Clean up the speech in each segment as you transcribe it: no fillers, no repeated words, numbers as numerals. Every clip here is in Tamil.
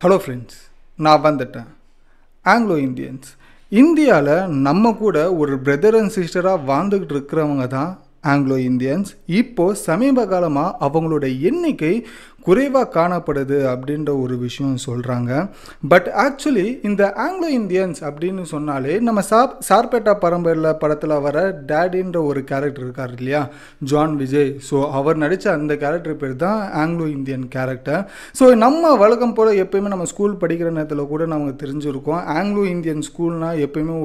ஹலோ ஃப்ரெண்ட்ஸ், நான் வந்துட்டேன். ஆங்கிலோ இந்தியன்ஸ் இந்தியாவில் நம்ம கூட ஒரு பிரதர் அண்ட் சிஸ்டராக வாழ்ந்துக்கிட்டு இருக்கிறவங்க தான் ஆங்கிலோ இந்தியன்ஸ். இப்போது சமீப காலமாக அவங்களோட எண்ணிக்கை குறைவாக காணப்படுது அப்படின்ற ஒரு விஷயம் சொல்கிறாங்க. பட் ஆக்சுவலி இந்த ஆங்கிலோ இந்தியன்ஸ் அப்படின்னு சொன்னாலே நம்ம சார்பேட்டா பரம்பரையில் படத்தில் வர டேடின்ற ஒரு கேரக்டர் இருக்கார் இல்லையா, ஜான் விஜய். ஸோ அவர் நடித்த அந்த கேரக்டர் பேர் தான் ஆங்கிலோ இந்தியன் கேரக்டர். ஸோ நம்ம வழக்கம் போல் எப்போயுமே நம்ம ஸ்கூல் படிக்கிற நேரத்தில் கூட நமக்கு தெரிஞ்சிருக்கோம், ஆங்கிலோ இந்தியன் ஸ்கூல்னால் எப்போயுமே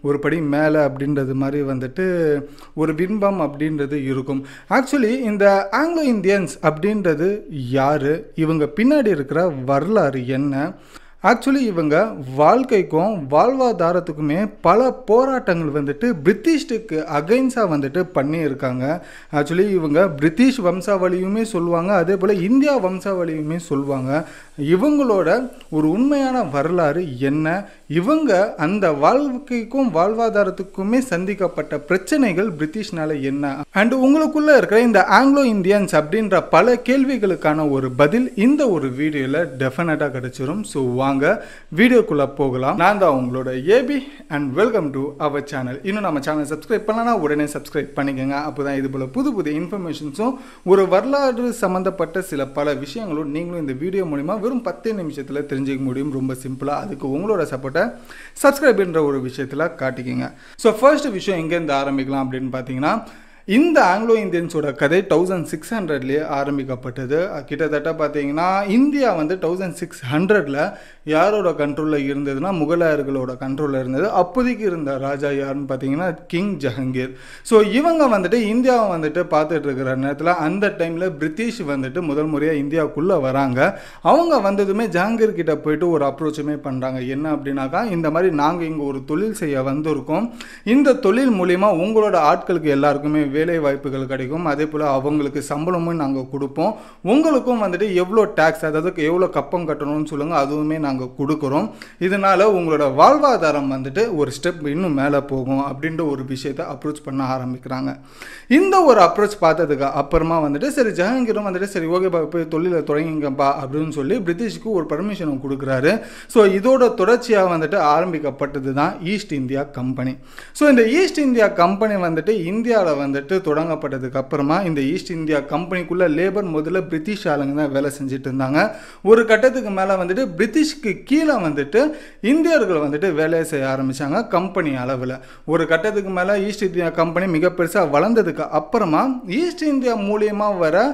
ஒரு படி மேலே அப்படின்றது மாதிரி வந்துட்டு ஒரு பின்பம் அப்படின்றது இருக்கும். ஆக்சுவலி இந்த ஆங்கிலோ இந்தியன்ஸ் அப்படின்றது யாரு, இவங்க பின்னாடி இருக்கிற வரலாறு என்ன? ஆக்சுவலி இவங்க வாழ்க்கைக்கும் வாழ்வாதாரத்துக்குமே பல போராட்டங்கள் வந்துட்டு பிரிட்டிஷ்டுக்கு அகைன்ஸ்டாக வந்துட்டு பண்ணியிருக்காங்க. ஆக்சுவலி இவங்க பிரிட்டிஷ் வம்சாவளியுமே சொல்லுவாங்க, அதே போல் இந்தியா வம்சாவளியுமே சொல்லுவாங்க. இவங்களோட ஒரு உண்மையான வரலாறு என்ன, இவங்க அந்த வாழ்க்கைக்கும் வாழ்வாதாரத்துக்குமே சந்திக்கப்பட்ட பிரச்சனைகள் பிரிட்டிஷ்னால என்ன, அண்ட் உங்களுக்குள்ள இருக்கிற இந்த ஆங்கிலோ இந்தியன்ஸ் அப்படின்ற பல கேள்விகளுக்கான ஒரு பதில் இந்த ஒரு வீடியோவில் டெஃபினட்டாக கிடைச்சிரும். ஸோ வாங்க வீடியோக்குள்ளே போகலாம். நான் தான் உங்களோட AB and welcome to our channel. இன்னும் நம்ம சேனல் சப்ஸ்கிரைப் பண்ணலாம், உடனே சப்ஸ்கிரைப் பண்ணிக்கோங்க. அப்போ தான் இது போல் புது புது இன்ஃபர்மேஷன்ஸும் ஒரு வரலாறு சம்மந்தப்பட்ட சில பல விஷயங்களும் நீங்களும் இந்த வீடியோ மூலிமா வெறும் 10 நிமிஷத்தில் தெரிஞ்சுக்க முடியும். ரொம்ப சிம்பிளாக. அதுக்கு உங்களோட சப்போர்ட்டை சப்ஸ்கிரைப்ன்ற ஒரு விஷயத்தில் காட்டிக்கிங்க. ஸோ ஃபர்ஸ்ட் விஷயம் எங்கேருந்து ஆரம்பிக்கலாம் அப்படின்னு பார்த்தீங்கன்னா, இந்த ஆங்கிலோ இந்தியன்ஸோட கதை 1600லேயே ஆரம்பிக்கப்பட்டது. கிட்டத்தட்ட பார்த்தீங்கன்னா இந்தியா வந்து 1600ல் யாரோட கண்ட்ரோலில் இருந்ததுன்னா முகலாயர்களோட கண்ட்ரோலில் இருந்தது. அப்போதைக்கு இருந்த ராஜா யாருன்னு பார்த்தீங்கன்னா கிங் ஜஹங்கீர். ஸோ இவங்க வந்துட்டு இந்தியாவை வந்துட்டு பார்த்துட்டு இருக்கிற நேரத்தில் அந்த டைமில் பிரிட்டிஷ் வந்துட்டு முதல் முறையாக இந்தியாவுக்குள்ளே வராங்க. அவங்க வந்ததுமே ஜஹங்கீர் கிட்ட போயிட்டு ஒரு அப்ரோச்சுமே பண்ணுறாங்க. என்ன அப்படின்னாக்கா, இந்த மாதிரி நாங்கள் இங்கே ஒரு தொழில் செய்ய வந்திருக்கோம், இந்த தொழில் மூலிமா உங்களோட ஆட்களுக்கு எல்லாருக்குமே வேலை வாய்ப்புகள் கிடைக்கும், அதே போல் அவங்களுக்கு சம்பளமும் நாங்கள் கொடுப்போம், உங்களுக்கும் வந்துட்டு எவ்வளோ டேக்ஸ், அதாவது எவ்வளோ கப்பம் கட்டணும்னு சொல்லுங்கள், அதுவுமே நாங்கள் கொடுக்குறோம், இதனால் உங்களோட வாழ்வாதாரம் வந்துட்டு ஒரு ஸ்டெப் இன்னும் மேலே போகும் அப்படின்ற ஒரு விஷயத்தை அப்ரோச் பண்ண ஆரம்பிக்கிறாங்க. இந்த ஒரு அப்ரோச் பார்த்ததுக்கு அப்புறமா வந்துட்டு சரி ஜஹங்கீரும் வந்துட்டு சரி ஓகேப்பா போய் தொழிலை தொடங்கிங்கப்பா அப்படின்னு சொல்லி பிரிட்டிஷ்க்கு ஒரு பர்மிஷனும் கொடுக்குறாரு. ஸோ இதோட தொடர்ச்சியாக வந்துட்டு ஆரம்பிக்கப்பட்டது தான் ஈஸ்ட் இந்தியா கம்பெனி. ஸோ இந்த ஈஸ்ட் இந்தியா கம்பெனி வந்துட்டு இந்தியாவில் வந்துட்டு தொடங்கப்பட்டதுக்கு அப்புறமா இந்த ஈஸ்ட் இந்தியா கம்பெனிக்குள்ள லேபர் முதல்ல பிரிட்டிஷ் ஆளுங்க தான் வேலை செஞ்சுட்டு இருந்தாங்க. ஒரு கட்டத்துக்கு மேலே வந்துட்டு பிரிட்டிஷ்க்கு கீழே வந்துட்டு இந்தியர்கள் வந்துட்டு வேலையை செய்ய ஆரம்பிச்சாங்க கம்பெனி அளவில். ஒரு கட்டத்துக்கு மேலே ஈஸ்ட் இந்தியா கம்பெனி மிக பெருசாக வளர்ந்ததுக்கு அப்புறமா ஈஸ்ட் இந்தியா மூலியமாக வர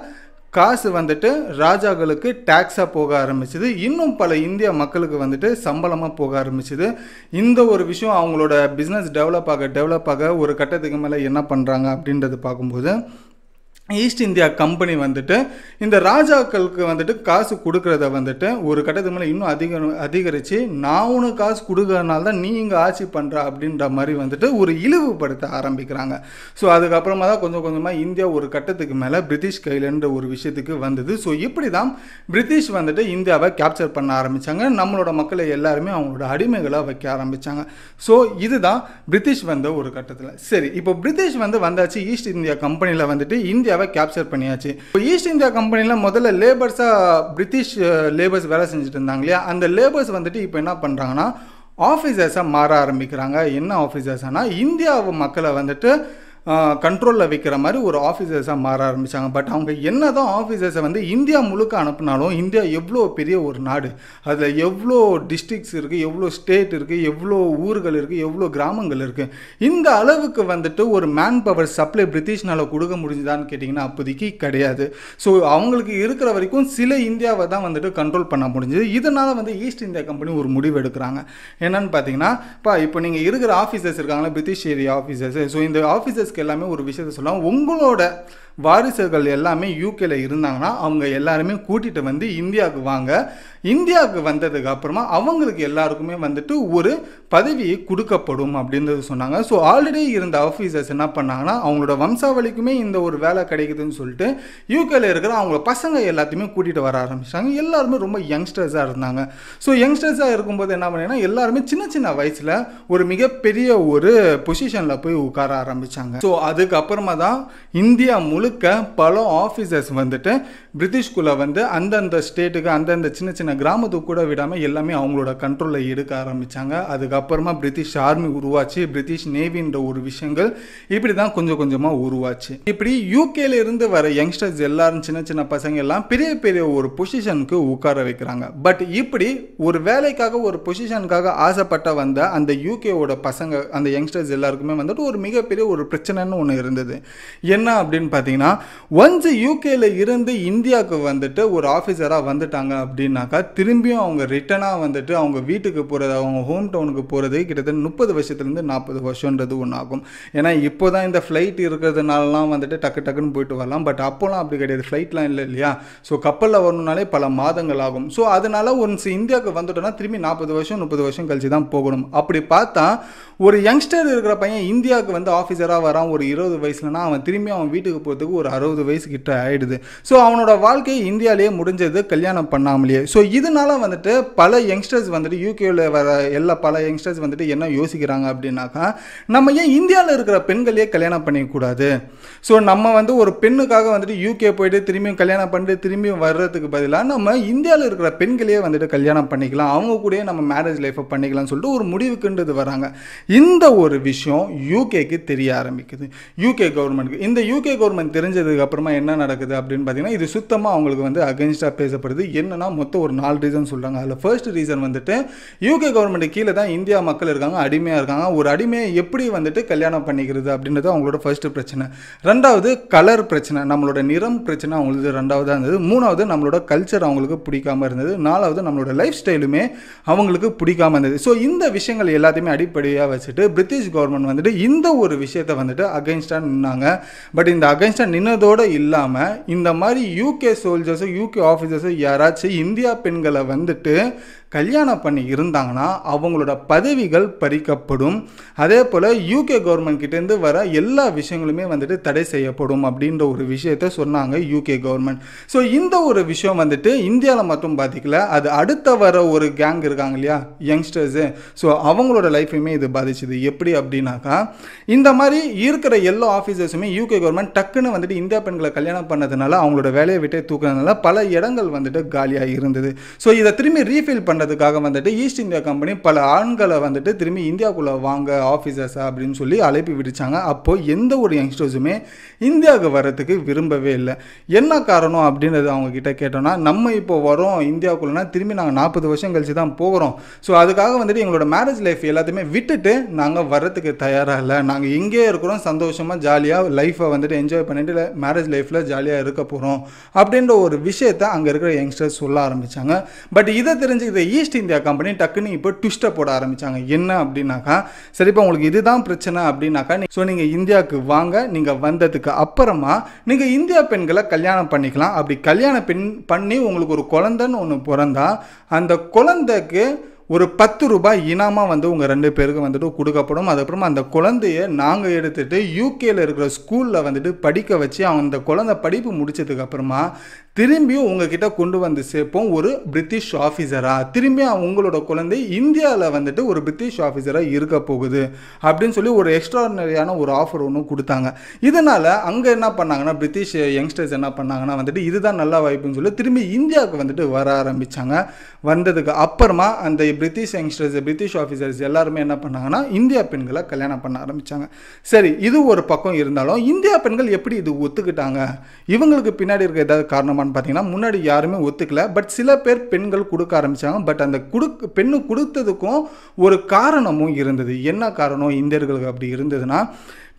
காசு வந்துட்டு ராஜாக்களுக்கு டேக்ஸாக போக ஆரம்பிச்சுது, இன்னும் பல இந்திய மக்களுக்கு வந்துட்டு சம்பளமாக போக ஆரம்பிச்சுது. இந்த ஒரு விஷயம் அவங்களோட பிஸ்னஸ் டெவலப் ஆக ஒரு கட்டத்துக்கு மேலே என்ன பண்ணுறாங்க அப்படின்றது பார்க்கும்போது ஈஸ்ட் இந்தியா கம்பெனி வந்துட்டு இந்த ராஜாக்களுக்கு வந்துட்டு காசு கொடுக்கறத வந்துட்டு ஒரு கட்டத்துக்கு மேலே இன்னும் அதிகரித்து நான் உனக்கு காசு கொடுக்கறதுனால தான் நீ இங்கே ஆட்சி பண்ணுற அப்படின்ற மாதிரி வந்துட்டு ஒரு இழிவுபடுத்த ஆரம்பிக்கிறாங்க. ஸோ அதுக்கப்புறமா தான் கொஞ்சம் கொஞ்சமாக இந்தியா ஒரு கட்டத்துக்கு மேலே பிரிட்டிஷ் கையிலன்ற ஒரு விஷயத்துக்கு வந்தது. ஸோ இப்படி தான் பிரிட்டிஷ் வந்துட்டு இந்தியாவை கேப்சர் பண்ண ஆரம்பித்தாங்க, நம்மளோட மக்களை எல்லாருமே அவங்களோட அடிமைகளாக வைக்க ஆரம்பித்தாங்க. ஸோ இதுதான் பிரிட்டிஷ் வந்த ஒரு கட்டத்தில். சரி, இப்போ பிரிட்டிஷ் வந்தாச்சு, ஈஸ்ட் இந்தியா கம்பெனியில் வந்துட்டு இந்தியாவை கேப்சர் பண்ணியாச்சு. இப்போ ஈஸ்ட் இந்தியா கம்பெனியில் முதல்ல லேபர்ஸாக பிரிட்டிஷ் லேபர்ஸ் வேலை செஞ்சுட்டு இருந்தாங்க இல்லையா, அந்த லேபர்ஸ் வந்துட்டு இப்போ என்ன பண்ணுறாங்கன்னா ஆஃபீஸர்ஸாக மாற ஆரம்பிக்கிறாங்க. என்ன ஆஃபீஸர்ஸ்னா இந்தியா மக்களை வந்துட்டு கண்ட்ரோலில் வைக்கிற மாதிரி ஒரு ஆஃபீஸர்ஸாக மாற ஆரம்பித்தாங்க. பட் அவங்க என்ன தான் ஆஃபீஸர்ஸை வந்து இந்தியா முழுக்க அனுப்புனாலும் இந்தியா எவ்வளோ பெரிய ஒரு நாடு, அதில் எவ்வளோ டிஸ்ட்ரிக்ஸ் இருக்குது, எவ்வளோ ஸ்டேட் இருக்குது, எவ்வளோ ஊர்கள் இருக்குது, எவ்வளோ கிராமங்கள் இருக்குது, இந்த அளவுக்கு வந்துட்டு ஒரு மேன் பவர் சப்ளை பிரிட்டிஷ்னால் கொடுக்க முடிஞ்சுதான்னு கேட்டிங்கன்னா அப்போதைக்கு கிடையாது. ஸோ அவங்களுக்கு இருக்கிற வரைக்கும் சில இந்தியாவை தான் வந்துட்டு கண்ட்ரோல் பண்ண முடிஞ்சுது. இதனால் வந்து ஈஸ்ட் இந்தியா கம்பெனி ஒரு முடிவு எடுக்கிறாங்க. என்னன்னு பார்த்தீங்கன்னா, இப்போ நீங்கள் இருக்கிற ஆஃபீஸர்ஸ் இருக்காங்களா, பிரிட்டிஷ் ஏரியா ஆஃபீஸர்ஸ், ஸோ இந்த ஆஃபீஸர்ஸ் எல்லாமே ஒரு விஷயத்தை சொல்லலாம், உங்களோட வாரிசுகள் எல்லாமே யூகேல இருந்தாங்கன்னா அவங்க எல்லாருமே கூட்டிட்டு வந்து இந்தியாவுக்கு வாங்க, இந்தியாவுக்கு வந்ததுக்கு அப்புறமா அவங்களுக்கு எல்லாருக்குமே வந்துட்டு ஒரு பதவியை கொடுக்கப்படும் அப்படின்றது சொன்னாங்க. ஸோ ஆல்ரெடி இருந்த ஆஃபீஸர்ஸ் என்ன பண்ணாங்கன்னா அவங்களோட வம்சாவளிக்குமே இந்த ஒரு வேலை கிடைக்குதுன்னு சொல்லிட்டு யூகேல இருக்கிற அவங்க பசங்க எல்லாத்தையுமே கூட்டிகிட்டு வர ஆரம்பிச்சாங்க. எல்லாருமே ரொம்ப யங்ஸ்டர்ஸாக இருந்தாங்க. ஸோ யங்ஸ்டர்ஸாக இருக்கும்போது என்ன பண்ணீங்கன்னா எல்லாருமே சின்ன சின்ன வயசில் ஒரு மிகப்பெரிய ஒரு பொசிஷனில் போய் உட்கார ஆரம்பித்தாங்க. ஸோ அதுக்கப்புறமா தான் இந்தியா முழுக்க பல ஆஃபீஸர்ஸ் வந்துட்டு பிரிட்டிஷ்குள்ளே வந்து அந்தந்த ஸ்டேட்டுக்கு அந்தந்த சின்ன சின்ன கிராமத்துக்கு கூட விடாமல் எல்லாமே அவங்களோட கண்ட்ரோலில் எடுக்க ஆரம்பித்தாங்க. அதுக்கப்புறமா பிரிட்டிஷ் ஆர்மி உருவாச்சு, பிரிட்டிஷ் நேவின்ற ஒரு விஷயங்கள் இப்படி தான் கொஞ்சம் கொஞ்சமாக உருவாச்சு. இப்படி யூகேல இருந்து வர யங்ஸ்டர்ஸ் எல்லாரும் சின்ன சின்ன பசங்க எல்லாம் பெரிய பெரிய ஒரு பொசிஷனுக்கு உட்கார வைக்கிறாங்க. பட் இப்படி ஒரு வேலைக்காக ஒரு பொசிஷனுக்காக ஆசைப்பட்ட வந்த அந்த யூகேவோட பசங்க அந்த யங்ஸ்டர்ஸ் எல்லாருக்குமே வந்துட்டு ஒரு மிகப்பெரிய ஒரு பிரச்சனைன்னு ஒன்று இருந்தது. என்ன அப்படின்னு பார்த்தீங்கன்னா, ஒன்ஸ் யூகேல இருந்து இந்தியாவுக்கு வந்துட்டு ஒரு ஆஃபீஸராக வந்துட்டாங்க அப்படின்னாக்கா திரும்பியும் அவங்க ரிட்டனாக வந்துட்டு அவங்க வீட்டுக்கு போகிறது, அவங்க ஹோம் டவுனுக்கு போகிறது கிட்டத்தட்ட 30 வருஷத்துலேருந்து 40 வருஷன்றது ஒன்று ஆகும். ஏன்னா இப்போ தான் இந்த ஃப்ளைட் இருக்கிறதுனாலலாம் வந்துட்டு டக்கு டக்குன்னு போயிட்டு வரலாம். பட் அப்போலாம் அப்படி கிடையாது, ஃப்ளைட்லாம் இல்லை இல்லையா. ஸோ கப்பலில் வரணுனாலே பல மாதங்கள் ஆகும். ஸோ அதனால ஒன்ஸ் இந்தியாவுக்கு வந்துட்டோன்னா திரும்பி 40 வருஷம் 30 வருஷம் கழிச்சு தான் போகணும். அப்படி பார்த்தா ஒரு யங்ஸ்டர் இருக்கிற பையன் இந்தியாவுக்கு வந்து ஆஃபீஸராக வரான் ஒரு 20 வயசுலனா அவன் திரும்பி அவன் வீட்டுக்கு போகிறதுக்கு ஒரு 60 வயசு கிட்ட ஆயிடுது. ஸோ அவனோட வாழ்க்கை இந்தியாவிலேயே முடிஞ்சது கல்யாணம் பண்ணாமலேயே. ஸோ இதனால வந்துட்டு பல யங்ஸ்டர்ஸ் வந்துட்டு யூகேவில் வர பல யங்ஸ்டர்ஸ் வந்துட்டு என்ன யோசிக்கிறாங்க அப்படின்னாக்கா, நம்ம ஏன் இந்தியாவில் இருக்கிற பெண்களையே கல்யாணம் பண்ணிக்கூடாது. ஸோ நம்ம வந்து ஒரு பெண்ணுக்காக வந்துட்டு யூகே போயிட்டு திரும்பியும் கல்யாணம் பண்ணிட்டு திரும்பியும் வர்றதுக்கு பதிலாக நம்ம இந்தியாவில் இருக்கிற பெண்களையே வந்துட்டு கல்யாணம் பண்ணிக்கலாம், அவங்க கூடயே நம்ம மேரேஜ் லைஃப்பை பண்ணிக்கலாம்னு சொல்லிட்டு ஒரு முடிவுக்குன்றது வராங்க. இந்த ஒரு விஷயம் யூகேக்கு தெரிய ஆரம்பிக்குது, யூகே கவர்மெண்ட்டுக்கு. இந்த யூகே கவர்மெண்ட் தெரிஞ்சதுக்கு அப்புறமா என்ன நடக்குது அப்படின்னு பார்த்தீங்கன்னா, இது சுத்தமாக அவங்களுக்கு வந்து அகைன்ஸ்டாக பேசப்படுது. என்னன்னா மொத்தம் ஒரு 4 ரீசன் சொல்கிறாங்க. அதில் ஃபர்ஸ்ட் ரீசன் வந்துட்டு யூகே கவர்மெண்ட் கீழே தான் இந்தியா மக்கள் இருக்காங்க, அடிமையாக இருக்காங்க. ஒரு அடிமையை எப்படி வந்துட்டு கல்யாணம் பண்ணிக்கிறது அப்படின்றது அவங்களோட ஃபர்ஸ்ட் பிரச்சனை. ரெண்டாவது கலர் பிரச்சனை, நம்மளோட நிறம் பிரச்சனை அவங்களுக்கு ரெண்டாவதாக இருந்தது. மூணாவது நம்மளோட கல்ச்சர் அவங்களுக்கு பிடிக்காம இருந்தது. நாலாவது நம்மளோட லைஃப் ஸ்டைலுமே அவங்களுக்கு பிடிக்காம இருந்தது. ஸோ இந்த விஷயங்கள் எல்லாத்தையுமே அடிப்படையாக வச்சுட்டு பிரிட்டிஷ் கவர்மெண்ட் வந்துட்டு இந்த ஒரு விஷயத்தை வந்துட்டு அகைன்ஸ்டாக நின்னாங்க. பட் இந்த அகைன்ஸ்டாக நின்னதோடு இல்லாமல் இந்த மாதிரி யூகே சோல்ஜர்ஸோ யூகே ஆஃபீஸர்ஸோ யாராச்சும் இந்தியா பெண்களை வந்துட்டு கல்யாணம் பண்ணி இருந்தாங்கன்னா அவங்களோட பதவிகள் பறிக்கப்படும். அதே போல் யூகே கவர்மெண்ட் கிட்டேருந்து வர எல்லா விஷயங்களுமே வந்துட்டு தடை செய்யப்படும் அப்படின்ற ஒரு விஷயத்த சொன்னாங்க யூகே கவர்மெண்ட். ஸோ இந்த ஒரு விஷயம் வந்துட்டு இந்தியாவில் மட்டும் பாதிக்கல, அது அடுத்த வர ஒரு கேங் இருக்காங்க இல்லையா யங்ஸ்டர்ஸு, ஸோ அவங்களோட லைஃபையுமே இது பாதிச்சுது. எப்படி அப்படின்னாக்கா, இந்த மாதிரி இருக்கிற எல்லா ஆஃபீஸர்ஸுமே யூகே கவர்மெண்ட் டக்குன்னு வந்துட்டு இந்தியா பெண்களை கல்யாணம் பண்ணதுனால அவங்களோட வேலையை விட்டே தூக்குறதுனால பல இடங்கள் வந்துட்டு காலியாக இருந்தது. ஸோ இதை திரும்பி ரீஃபில் பண்ணுறதுக்காக வந்துட்டு ஈஸ்ட் இந்தியா கம்பெனி பல ஆண்களை வந்துட்டு திரும்பி இந்தியாவுக்குள்ளே வாங்க ஆஃபீஸர்ஸா அப்படின்னு சொல்லி அழைப்பு விடுச்சாங்க. அப்போது எந்த ஒரு யங்ஸ்டர்ஸுமே இந்தியாவுக்கு வர்றதுக்கு விரும்பவே இல்லை. என்ன காரணம் அப்படின்றது அவங்க கிட்ட கேட்டோம்னா, நம்ம இப்போ வரோம் இந்தியாவுக்குள்ளனா திரும்பி நாங்கள் 40 வருஷம் கழிச்சு தான் போகிறோம். ஸோ அதுக்காக வந்துட்டு எங்களோட மேரேஜ் லைஃப் எல்லாத்தையுமே விட்டுட்டு நாங்கள் வர்றதுக்கு தயாராக இல்லை, நாங்கள் இங்கே இருக்கிறோம் சந்தோஷமாக ஜாலியாக லைஃப்பை வந்துட்டு என்ஜாய் பண்ணிட்டு மேரேஜ் லைஃப்பில் ஜாலியாக இருக்க போகிறோம் அப்படின்ற ஒரு விஷயத்தை அங்கே இருக்கிற யங்ஸ்டர்ஸ் சொல்ல ஆரம்பித்தாங்க. பட் இதை தெரிஞ்சுக்கிற ஈஸ்ட் இந்தியா கம்பெனி டக்குன்னு இப்போ ட்விஸ்ட்டை போட ஆரம்பித்தாங்க. என்ன அப்படின்னாக்கா, சரிப்பா உங்களுக்கு இதுதான் பிரச்சனை அப்படின்னாக்கா, ஸோ நீங்கள் இந்தியாவுக்கு வாங்க, நீங்கள் வந்ததுக்கு அப்புறமா நீங்கள் இந்தியா பெண்களை கல்யாணம் பண்ணிக்கலாம். அப்படி கல்யாணம் பண்ணி உங்களுக்கு ஒரு குழந்தைன்னு ஒன்று பிறந்தா அந்த குழந்தைக்கு ஒரு 10 ரூபாய் இனாமாக வந்து உங்கள் 2 பேருக்கு வந்துட்டு கொடுக்கப்படும். அதுக்கப்புறமா அந்த குழந்தைய நாங்கள் எடுத்துகிட்டு யூகேயில் இருக்கிற ஸ்கூலில் வந்துட்டு படிக்க வச்சு அந்த குழந்தை படிப்பு முடிச்சதுக்கப்புறமா திரும்பியும் உங்ககிட்ட கொண்டு வந்து சேர்ப்போம் ஒரு பிரிட்டிஷ் ஆஃபீஸராக. திரும்பியும் உங்களோட குழந்தை இந்தியாவில் வந்துட்டு ஒரு பிரிட்டிஷ் ஆஃபீஸராக இருக்க போகுது அப்படின்னு சொல்லி ஒரு எக்ஸ்ட்ராடினரியான ஒரு ஆஃபர் ஒன்று கொடுத்தாங்க. இதனால் அங்கே என்ன பண்ணாங்கன்னா, பிரிட்டிஷ் யங்ஸ்டர்ஸ் என்ன பண்ணாங்கன்னா வந்துட்டு இதுதான் நல்ல வாய்ப்புன்னு சொல்லி திரும்பி இந்தியாவுக்கு வந்துட்டு வர ஆரம்பித்தாங்க. வந்ததுக்கு அப்புறமா அந்த பிரிட்டிஷ் யங்ஸ்டர்ஸ் பிரிட்டிஷ் ஆஃபீஸர்ஸ் எல்லாருமே என்ன பண்ணாங்கன்னா இந்தியா பெண்களை கல்யாணம் பண்ண ஆரம்பித்தாங்க. சரி, இது ஒரு பக்கம் இருந்தாலும் இந்தியா பெண்கள் எப்படி இது ஒத்துக்கிட்டாங்க? இவங்களுக்கு பின்னாடி இருக்க ஏதாவது காரணமானு பார்த்தீங்கன்னா, முன்னாடி யாருமே ஒத்துக்கல. பட் சில பேர் பெண்கள் கொடுக்க ஆரம்பித்தாங்க. பட் அந்த பெண்ணு கொடுத்ததுக்கும் ஒரு காரணமும் இருந்தது. என்ன காரணம் இந்தியர்களுக்கு அப்படி இருந்ததுன்னா,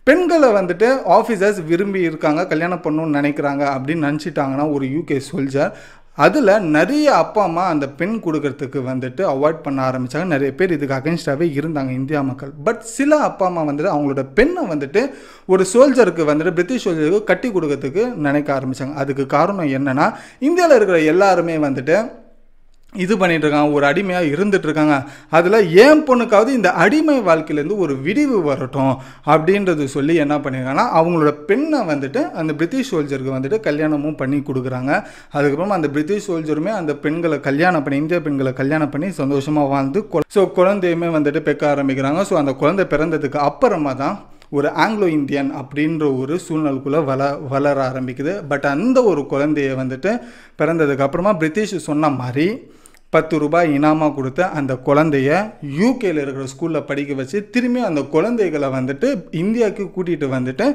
பெண்களை வந்துட்டு ஆஃபீஸர்ஸ் விரும்பி இருக்காங்க, கல்யாணம் பண்ணணும்னு நினைக்கிறாங்க அப்படின்னு நினச்சிட்டாங்கன்னா ஒரு யூகே சோல்ஜர், அதில் நிறைய அப்பா அம்மா அந்த பெண் கொடுக்கறதுக்கு வந்துட்டு அவாய்ட் பண்ண ஆரம்பித்தாங்க. நிறைய பேர் இதுக்கு அகைன்ஸ்டாகவே இருந்தாங்க இந்தியா மக்கள். பட் சில அப்பா அம்மா வந்துட்டு அவங்களோட பெண்ணை வந்துட்டு ஒரு சோல்ஜருக்கு வந்துட்டு பிரிட்டிஷ் சோல்ஜருக்கு கட்டி கொடுக்கறதுக்கு நினைக்க ஆரம்பித்தாங்க. அதுக்கு காரணம் என்னென்னா, இந்தியாவில் இருக்கிற எல்லாருமே வந்துட்டு இது பண்ணிட்டு இருக்காங்க, ஒரு அடிமையாக இருந்துட்டு இருக்காங்க. அதில் ஏன் பொண்ணுக்காவது இந்த அடிமை வாழ்க்கையிலேருந்து ஒரு விடிவு வரட்டும் அப்படின்றது சொல்லி என்ன பண்ணியிருக்காங்கன்னா, அவங்களோட பெண்ணை வந்துட்டு அந்த பிரிட்டிஷ் சோல்ஜருக்கு வந்துட்டு கல்யாணமும் பண்ணி கொடுக்குறாங்க. அதுக்கப்புறமா அந்த பிரிட்டிஷ் சோல்ஜருமே அந்த பெண்களை கல்யாணம் பண்ணி இந்திய பெண்களை கல்யாணம் பண்ணி சந்தோஷமாக வாழ்ந்து குழந்தையுமே வந்துட்டு பெக்க ஆரம்பிக்கிறாங்க. ஸோ அந்த குழந்தை பிறந்ததுக்கு அப்புறமா தான் ஒரு ஆங்கிலோ இந்தியன் அப்படின்ற ஒரு சூழ்நிலைக்குள்ளே வளர ஆரம்பிக்குது. பட் அந்த ஒரு குழந்தைய வந்துட்டு பிறந்ததுக்கப்புறமா பிரிட்டிஷ் சொன்ன மாதிரி 10 ரூபாய் இனாமாக கொடுத்து அந்த குழந்தைய யூகேயில் இருக்கிற ஸ்கூலில் படிக்க வச்சு திரும்பி அந்த குழந்தைகளை வந்துட்டு இந்தியாவுக்கு கூட்டிகிட்டு வந்துட்டு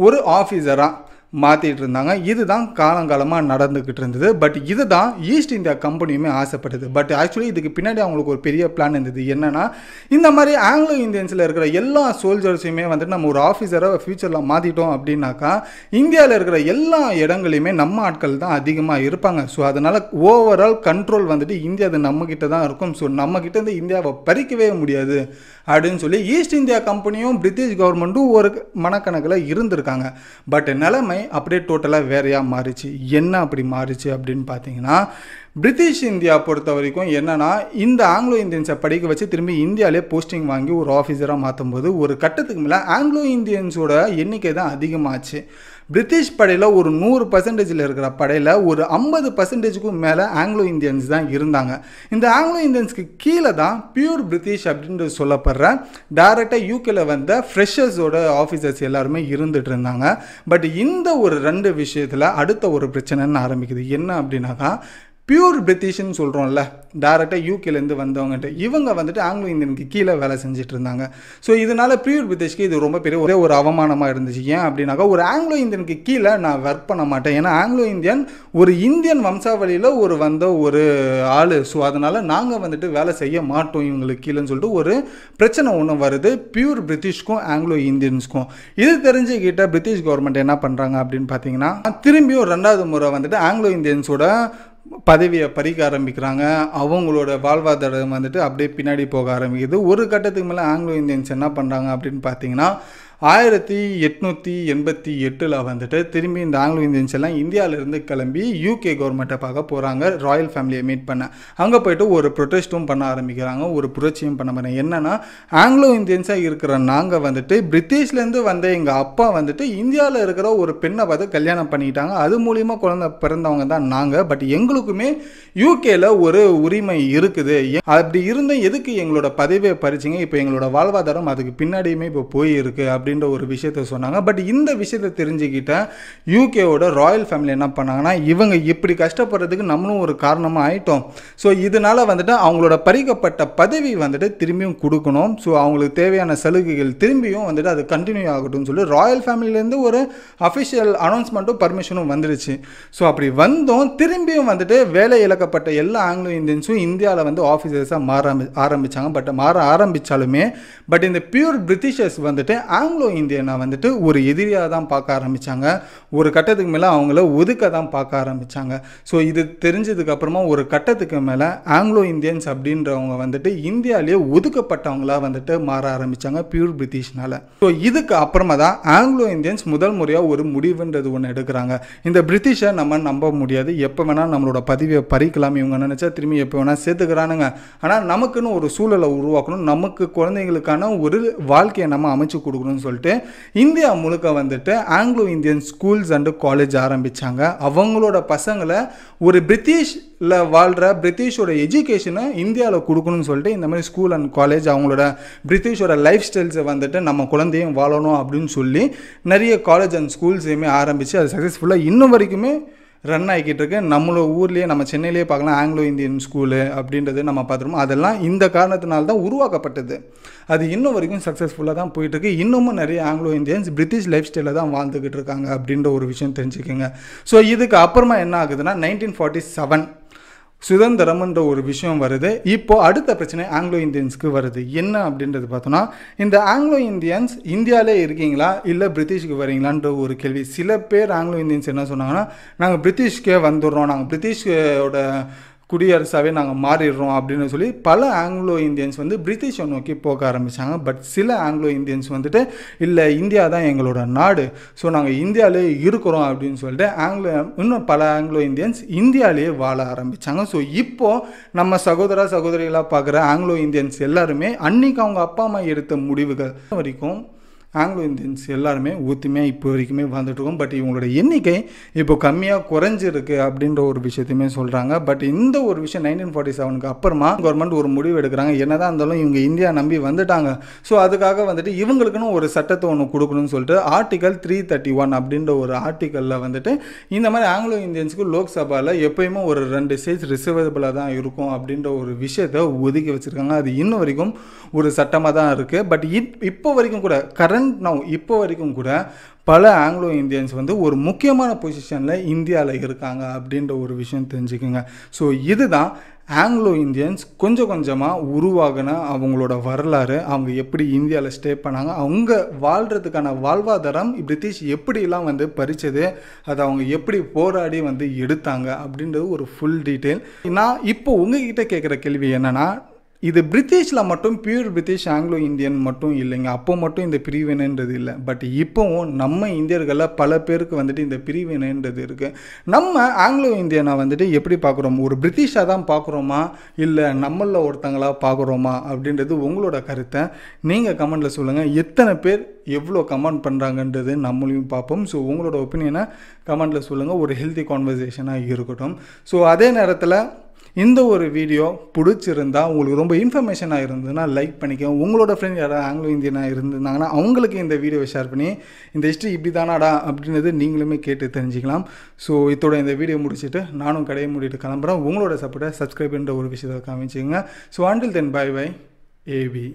ஒரு ஆஃபீஸராக மாற்றிட்டு இருந்தாங்க. இதுதான் காலங்காலமாக நடந்துக்கிட்டு இருந்தது. பட் இது தான் ஈஸ்ட் இந்தியா கம்பெனியுமே ஆசைப்பட்டது. பட் ஆக்சுவலி இதுக்கு பின்னாடி அவங்களுக்கு ஒரு பெரிய பிளான் இருந்தது. என்னென்னா, இந்த மாதிரி ஆங்கிலோ இந்தியன்ஸில் இருக்கிற எல்லா சோல்ஜர்ஸையுமே வந்துட்டு நம்ம ஒரு ஆஃபீஸராக ஃபியூச்சரில் மாற்றிட்டோம் அப்படின்னாக்கா இந்தியாவில் இருக்கிற எல்லா இடங்களையுமே நம்ம ஆட்கள் தான் அதிகமாக இருப்பாங்க. ஸோ அதனால் ஓவரால் கண்ட்ரோல் வந்துட்டு இந்தியா அது நம்மக்கிட்ட தான் இருக்கும். ஸோ நம்மக்கிட்ட இருந்து இந்தியாவை பறிக்கவே முடியாது அப்படின்னு சொல்லி ஈஸ்ட் இந்தியா கம்பெனியும் பிரிட்டிஷ் கவர்மெண்ட்டும் ஒரு மனக்கணக்கில் இருந்திருக்காங்க. பட் நிலைமை அப்படியே டோட்டலாக வேறையாக மாறிச்சு. என்ன அப்படி மாறிச்சு அப்படின்னு பார்த்தீங்கன்னா, பிரிட்டிஷ் இந்தியா பொறுத்த வரைக்கும் என்னன்னா, இந்த ஆங்கிலோ இந்தியன்ஸை படிக்க வச்சு திரும்பி இந்தியாவிலே போஸ்டிங் வாங்கி ஒரு ஆஃபீஸராக மாற்றும் போது ஒரு கட்டத்துக்கு மேலே ஆங்கிலோ இந்தியன்ஸோட எண்ணிக்கை தான் அதிகமாச்சு. பிரிட்டிஷ் படையில் ஒரு 100% இருக்கிற படையில் ஒரு 50%க்கும் மேலே ஆங்கிலோ இந்தியன்ஸ் தான் இருந்தாங்க. இந்த ஆங்கிலோ இந்தியன்ஸ்க்கு கீழே தான் பியூர் பிரிட்டிஷ் அப்படின்றது சொல்லப்படுற டைரெக்டாக யூகேல வந்த ஃப்ரெஷர்ஸோட ஆஃபீஸர்ஸ் எல்லாருமே இருந்துட்டு இருந்தாங்க. பட் இந்த ஒரு 2 விஷயத்தில் அடுத்த ஒரு பிரச்சனைன்னு ஆரம்பிக்குது. என்ன அப்படின்னாக்கா, பியூர் பிரிட்டிஷ்னு சொல்கிறோம்ல, டேரெக்டாக யூகேலேருந்து வந்தவங்கன்ட்டு இவங்க வந்துட்டு ஆங்கிலோ இந்தியனுக்கு கீழே வேலை செஞ்சுட்டு இருந்தாங்க. ஸோ இதனால் பியூர் பிரிட்டிஷ்க்கு இது ரொம்ப பெரிய ஒரு அவமானமாக இருந்துச்சு. ஏன் அப்படின்னாக்கா, ஒரு ஆங்கிலோ இந்தியனுக்கு கீழே நான் ஒர்க் பண்ண மாட்டேன். ஏன்னா ஆங்கிலோ இந்தியன் ஒரு இந்தியன் வம்சாவளியில் வந்த ஒரு ஆள். ஸோ அதனால் நாங்கள் வந்துட்டு வேலை செய்ய மாட்டோம் இவங்களுக்கு கீழேன்னு சொல்லிட்டு ஒரு பிரச்சனை ஒன்று வருது பியூர் பிரிட்டிஷ்க்கும் ஆங்கிலோ இந்தியன்ஸ்க்கும். இது தெரிஞ்சுக்கிட்ட பிரிட்டிஷ் கவர்மெண்ட் என்ன பண்ணுறாங்க அப்படின்னு பார்த்தீங்கன்னா, திரும்பியும் 2வது முறை வந்துட்டு ஆங்கிலோ இந்தியன்ஸோட பதவியை பறிக்க ஆரம்பிக்கிறாங்க. அவங்களோட வாழ்வாதாரம் வந்துட்டு அப்படியே பின்னாடி போக ஆரம்பிக்குது. ஒரு கட்டத்துக்கு மேலே ஆங்கிலோ இந்தியன்ஸ் என்ன பண்ணுறாங்க அப்படின்னு பார்த்தீங்கன்னா, 1888 வந்துட்டு திரும்பி இந்த ஆங்கிலோ இந்தியன்ஸ் எல்லாம் இந்தியாவிலேருந்து கிளம்பி யூகே கவர்மெண்ட்டை பார்க்க போகிறாங்க, ராயல் ஃபேமிலியை மீட் பண்ண. அங்கே போய்ட்டு ஒரு ப்ரொட்டஸ்ட்டும் பண்ண ஆரம்பிக்கிறாங்க, ஒரு புரட்சியும் பண்ண போகிறாங்க. என்னென்னா, ஆங்கிலோ இந்தியன்ஸாக இருக்கிற நாங்கள் வந்துட்டு பிரிட்டிஷ்லேருந்து வந்த எங்கள் அப்பா வந்துட்டு இந்தியாவில் இருக்கிற ஒரு பெண்ணை பார்த்து கல்யாணம் பண்ணிக்கிட்டாங்க. அது மூலிமா குழந்தை பிறந்தவங்க தான் நாங்கள். பட் எங்களுக்குமே யூகேல ஒரு உரிமை இருக்குது. அப்படி இருந்தும் எதுக்கு எங்களோட பதவியை பறிச்சிங்க? இப்போ எங்களோட வாழ்வாதாரம் அதுக்கு பின்னாடியுமே இப்போ போயிருக்கு அப்படின்ற ஒரு விஷயத்த சொன்னாங்க. பட் இந்த விஷயத்தை தெரிஞ்சுக்கிட்ட யூகேவோட ராயல் ஃபேமிலி என்ன பண்ணாங்கன்னா, இவங்க இப்படி கஷ்டப்படுறதுக்கு நம்மளும் ஒரு காரணமாக ஆயிட்டோம். ஸோ இதனால வந்துட்டு அவங்களோட பறிக்கப்பட்ட பதவி வந்துட்டு திரும்பியும் கொடுக்கணும். ஸோ அவங்களுக்கு தேவையான சலுகைகள் திரும்பியும் வந்துட்டு அது கண்டினியூ ஆகட்டும்னு சொல்லி ராயல் ஃபேமிலியிலேருந்து ஒரு அஃபிஷியல் அனௌன்ஸ்மெண்ட்டும் பர்மிஷனும் வந்துருச்சு. ஸோ அப்படி வந்தோம் திரும்பியும் வந்துட்டு வேலை இழக்கப்பட்ட எல்லா ஆங்கிலோ இந்தியன்ஸும் இந்தியாவில் வந்து ஆஃபீஸர்ஸாக ஆரம்பித்தாங்க. பட் மாற ஆரம்பித்தாலுமே பட் இந்த பியூர் பிரிட்டிஷர்ஸ் வந்துட்டு ஆங்கிலோ இந்தியனை வந்துட்டு ஒரு எதிரியாக தான் பார்க்க ஆரம்பித்தாங்க. ஒரு கட்டத்துக்கு மேலே அவங்கள ஒதுக்க தான் பார்க்க ஆரம்பித்தாங்க. ஸோ இது தெரிஞ்சதுக்கப்புறமா ஒரு கட்டத்துக்கு மேலே ஆங்கிலோ இந்தியன்ஸ் அப்படின்றவங்க வந்துட்டு இந்தியாவிலேயே ஒதுக்கப்பட்டவங்களா வந்துட்டு மாற ஆரம்பித்தாங்க பியூர் பிரிட்டிஷ்னால. ஸோ இதுக்கு அப்புறமா தான் ஆங்கிலோ இந்தியன்ஸ் முதல் முறையாக ஒரு முடிவுன்றது ஒன்று எடுக்கிறாங்க. இந்த பிரிட்டிஷை நம்ம நம்ப முடியாது, எப்போ வேணால் நம்மளோட பதவியை பறிக்கலாம், இவங்க நினச்சா திரும்பி எப்போ வேணால் சேர்த்துக்கிறானுங்க. ஆனால் நமக்குன்னு ஒரு சூழலை உருவாக்கணும், நமக்கு குழந்தைங்களுக்கான ஒரு வாழ்க்கையை நம்ம அமைச்சு கொடுக்கணும்னு சொல்லிட்டு இந்தியா முழுக்க வந்துட்டு Anglo Indian schools and college ஆரம்பித்தாங்க. அவங்களோட பசங்களை ஒரு பிரிட்டிஷில் வாழ்கிற பிரிட்டிஷோட எஜுகேஷனை இந்தியாவில் கொடுக்கணும்னு சொல்லிட்டு இந்த மாதிரி ஸ்கூல் அண்ட் காலேஜ் அவங்களோட பிரிட்டிஷோட லைஃப் ஸ்டைல்ஸை வந்துட்டு நம்ம குழந்தையும் வாழணும் அப்படின்னு சொல்லி நிறைய காலேஜ் அண்ட் ஸ்கூல்ஸையுமே ஆரம்பித்து அது சக்ஸஸ்ஃபுல்லாக இன்னும் வரைக்குமே ரன் ஆகிக்கிட்டு இருக்கு. நம்மளோட ஊர்லேயே நம்ம சென்னையிலேயே பார்க்கலாம் ஆங்கிலோ இந்தியன் ஸ்கூலு அப்படின்றது நம்ம பார்த்துருவோம். அதெல்லாம் இந்த காரணத்தினால தான் உருவாக்கப்பட்டது. அது இன்னும் வரைக்கும் சக்ஸஸ்ஃபுல்லாக தான் போயிட்டுருக்கு. இன்னமும் நிறைய ஆங்கிலோ இந்தியன்ஸ் பிரிட்டிஷ் லைஃப் ஸ்டைலில் தான் வாழ்ந்துக்கிட்டு இருக்காங்க அப்படின்ற ஒரு விஷயம் தெரிஞ்சுக்கோங்க. ஸோ இதுக்கு அப்புறமா என்ன ஆகுதுன்னா 1947 சுதந்திரம்ன்ற ஒரு விஷயம் வருது. இப்போ அடுத்த பிரச்சனை ஆங்கிலோ இந்தியன்ஸ்க்கு வருது. என்ன அப்படின்றது பார்த்தோன்னா, இந்த ஆங்கிலோ இந்தியன்ஸ் இந்தியாவிலே இருக்கீங்களா இல்லை பிரிட்டிஷ்க்கு வரீங்களான்ற ஒரு கேள்வி. சில பேர் ஆங்கிலோ இந்தியன்ஸ் என்ன சொன்னாங்கன்னா, நாங்கள் பிரிட்டிஷ்கே வந்துடுறோம், நாங்கள் பிரிட்டிஷோட குடியரசாகவே நாங்கள் மாறிடுறோம் அப்படின்னு சொல்லி பல ஆங்கிலோ இந்தியன்ஸ் வந்து பிரிட்டிஷை நோக்கி போக ஆரம்பித்தாங்க. பட் சில ஆங்கிலோ இந்தியன்ஸ் வந்துட்டு இல்லை இந்தியா தான் எங்களோட நாடு, ஸோ நாங்கள் இந்தியாவிலே இருக்கிறோம் அப்படின்னு சொல்லிட்டு இன்னும் பல ஆங்கிலோ இந்தியன்ஸ் இந்தியாவிலேயே வாழ ஆரம்பித்தாங்க. ஸோ இப்போது நம்ம சகோதரிகளாக பார்க்குற ஆங்கிலோ இந்தியன்ஸ் எல்லாருமே அன்றைக்கி அவங்க அப்பா அம்மா எடுத்த முடிவுகள் வரைக்கும் ஆங்கிலோ இந்தியன்ஸ் எல்லாருமே ஒத்துமையாக இப்போ வரைக்குமே வாழ்ந்துட்டுருக்கோம். பட் இவங்களோட எண்ணிக்கை இப்போ கம்மியாக குறைஞ்சிருக்கு அப்படின்ற ஒரு விஷயத்தையுமே சொல்கிறாங்க. பட் இந்த ஒரு விஷயம் 1947க்கு அப்புறமா கவர்மெண்ட் ஒரு முடிவு எடுக்கிறாங்க. என்னதான் இருந்தாலும் இவங்க இந்தியா நம்பி வந்துட்டாங்க, ஸோ அதுக்காக வந்துட்டு இவங்களுக்குன்னு ஒரு சட்டத்தை ஒன்று கொடுக்கணும்னு சொல்லிட்டு ஆர்டிகல் 331 அப்படின்ற ஒரு ஆர்டிக்கலில் வந்துட்டு இந்த மாதிரி ஆங்கிலோ இந்தியன்ஸுக்கு லோக்சபாவில் எப்பயுமே ஒரு 2 சீட்ஸ் ரிசர்வபிளாக தான் இருக்கும் அப்படின்ற ஒரு விஷயத்தை ஒதுக்கி வச்சுருக்காங்க. அது இன்னும் வரைக்கும் ஒரு சட்டமாக தான் இருக்குது. பட் இப்போ வரைக்கும் கூட இப்போ வரைக்கும் கூட பல ஆங்கிலோ இந்தியன்ஸ் வந்து ஒரு முக்கியமான பொசிஷனில் இந்தியாவில் இருக்காங்க அப்படின்ற ஒரு விஷயம் தெரிஞ்சுக்குங்க. ஸோ இதுதான் ஆங்கிலோ இந்தியன்ஸ் கொஞ்சம் கொஞ்சமாக உருவாகின அவங்களோட வரலாறு. அவங்க எப்படி இந்தியாவில் ஸ்டே பண்ணாங்க, அவங்க வாழ்கிறதுக்கான வாழ்வாதாரம் பிரிட்டிஷ் எப்படிலாம் வந்து பறிச்சது, அதை அவங்க எப்படி போராடி வந்து எடுத்தாங்க அப்படின்றது ஒரு ஃபுல் டீட்டெயில். நான் இப்போ உங்ககிட்ட கேட்குற கேள்வி என்னென்னா, இது பிரிட்டிஷில் மட்டும் பியூர் பிரிட்டிஷ் ஆங்கிலோ இந்தியன் மட்டும் இல்லைங்க, அப்போ மட்டும் இந்த பிரிவினைன்றது இல்லை. பட் இப்போவும் நம்ம இந்தியர்களில் பல பேருக்கு வந்துட்டு இந்த பிரிவினைன்றது இருக்குது. நம்ம ஆங்கிலோ இந்தியனை வந்துட்டு எப்படி பார்க்குறோம், ஒரு பிரிட்டிஷாக தான் பார்க்குறோமா இல்லை நம்மளில் ஒருத்தங்களாக பார்க்குறோமா அப்படின்றது உங்களோட கருத்தை நீங்கள் கமெண்டில் சொல்லுங்கள். எத்தனை பேர் எவ்வளோ கமெண்ட் பண்ணுறாங்கன்றது நம்மளையும் பார்ப்போம். ஸோ உங்களோட ஒப்பீனியனை கமெண்டில் சொல்லுங்கள், ஒரு ஹெல்த்தி கான்வர்சேஷனாக இருக்கட்டும். ஸோ அதே நேரத்தில் இந்த ஒரு வீடியோ பிடிச்சிருந்தா, உங்களுக்கு ரொம்ப இன்ஃபர்மேஷனாக இருந்ததுன்னா லைக் பண்ணிக்கோங்க. உங்களோட ஃப்ரெண்ட் யாராவது ஆங்கிலோ இந்தியனாக இருந்தாங்கன்னா அவங்களுக்கு இந்த வீடியோவை ஷேர் பண்ணி இந்த ஹிஸ்ட்ரி இப்படி தானாடா அப்படின்றது நீங்களுமே கேட்டு தெரிஞ்சுக்கலாம். ஸோ இதோட இந்த வீடியோ முடிச்சுட்டு நானும் கடையை மூடிட்டு கிளம்புறேன். உங்களோட சப்போர்ட்டை சப்ஸ்கிரைப்ன்ற ஒரு விஷயத்தை காமிச்சிங்க. So until then bye bye AB.